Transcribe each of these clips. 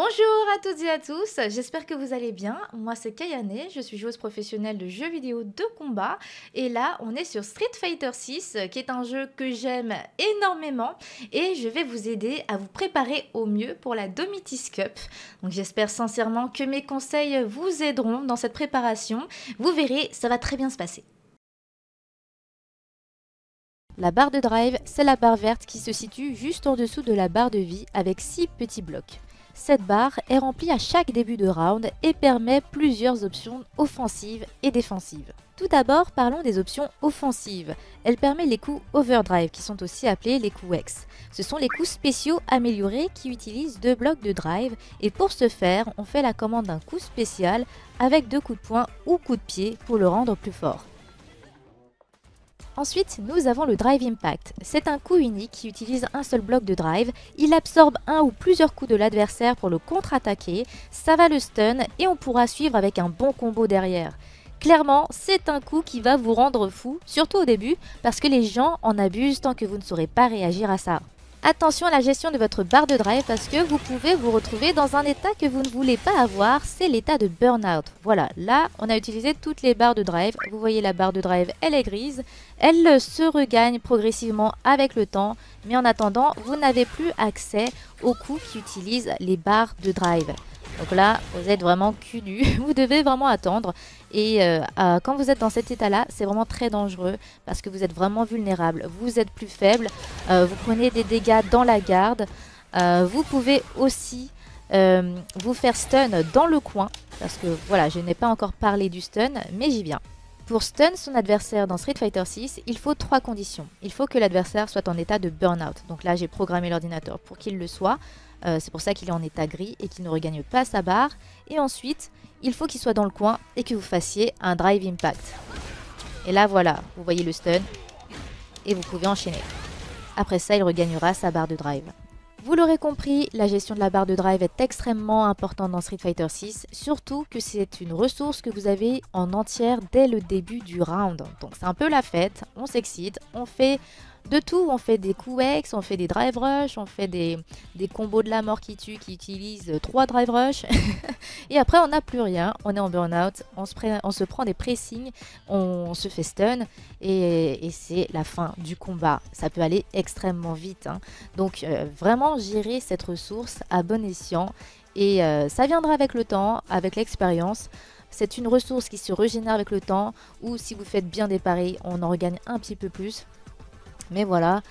Bonjour à toutes et à tous, j'espère que vous allez bien. Moi c'est Kayane, je suis joueuse professionnelle de jeux vidéo de combat et là on est sur Street Fighter 6 qui est un jeu que j'aime énormément et je vais vous aider à vous préparer au mieux pour la Domitis Cup. Donc j'espère sincèrement que mes conseils vous aideront dans cette préparation. Vous verrez, ça va très bien se passer. La barre de drive, c'est la barre verte qui se situe juste en dessous de la barre de vie avec 6 petits blocs. Cette barre est remplie à chaque début de round et permet plusieurs options offensives et défensives. Tout d'abord, parlons des options offensives. Elle permet les coups overdrive qui sont aussi appelés les coups X. Ce sont les coups spéciaux améliorés qui utilisent 2 blocs de drive et pour ce faire, on fait la commande d'un coup spécial avec 2 coups de poing ou coups de pied pour le rendre plus fort. Ensuite, nous avons le Drive Impact. C'est un coup unique qui utilise un seul bloc de drive. Il absorbe un ou plusieurs coups de l'adversaire pour le contre-attaquer. Ça va le stun et on pourra suivre avec un bon combo derrière. Clairement, c'est un coup qui va vous rendre fou, surtout au début, parce que les gens en abusent tant que vous ne saurez pas réagir à ça. Attention à la gestion de votre barre de drive parce que vous pouvez vous retrouver dans un état que vous ne voulez pas avoir, c'est l'état de burn-out. Voilà, là on a utilisé toutes les barres de drive, vous voyez la barre de drive elle est grise, elle se regagne progressivement avec le temps, mais en attendant vous n'avez plus accès aux coups qui utilisent les barres de drive. Donc là, vous êtes vraiment cul nu, vous devez vraiment attendre. Et quand vous êtes dans cet état-là, c'est vraiment très dangereux parce que vous êtes vraiment vulnérable. Vous êtes plus faible, vous prenez des dégâts dans la garde. Vous pouvez aussi vous faire stun dans le coin parce que voilà, je n'ai pas encore parlé du stun, mais j'y viens. Pour stun son adversaire dans Street Fighter 6, il faut 3 conditions. Il faut que l'adversaire soit en état de burn-out. Donc là, j'ai programmé l'ordinateur pour qu'il le soit. C'est pour ça qu'il est en état gris et qu'il ne regagne pas sa barre. Et ensuite, il faut qu'il soit dans le coin et que vous fassiez un Drive Impact. Et là, voilà, vous voyez le stun et vous pouvez enchaîner. Après ça, il regagnera sa barre de drive. Vous l'aurez compris, la gestion de la barre de drive est extrêmement importante dans Street Fighter 6, surtout que c'est une ressource que vous avez en entière dès le début du round. Donc c'est un peu la fête, on s'excite, on fait de tout, on fait des coups X, on fait des drive rush, on fait des combos de la mort qui tuent, qui utilisent 3 drive rush. Et après on n'a plus rien, on est en burn-out, on se prend des pressings, on se fait stun et c'est la fin du combat. Ça peut aller extrêmement vite, hein. Donc vraiment gérer cette ressource à bon escient et ça viendra avec le temps, avec l'expérience. C'est une ressource qui se régénère avec le temps ou si vous faites bien des paris, on en regagne un petit peu plus. Mais voilà,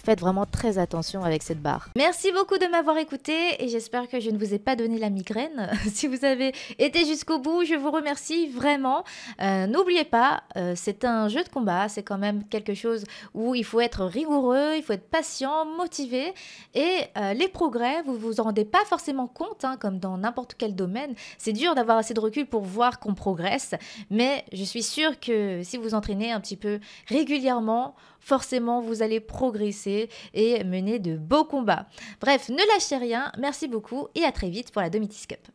faites vraiment très attention avec cette barre. Merci beaucoup de m'avoir écouté et j'espère que je ne vous ai pas donné la migraine. Si vous avez été jusqu'au bout, je vous remercie vraiment. N'oubliez pas, c'est un jeu de combat, c'est quand même quelque chose où il faut être rigoureux, il faut être patient, motivé et les progrès, vous vous en rendez pas forcément compte, hein, comme dans n'importe quel domaine. C'est dur d'avoir assez de recul pour voir qu'on progresse, mais je suis sûre que si vous entraînez un petit peu régulièrement, forcément vous allez progresser et mener de beaux combats. Bref, ne lâchez rien, merci beaucoup et à très vite pour la Domitis Cup.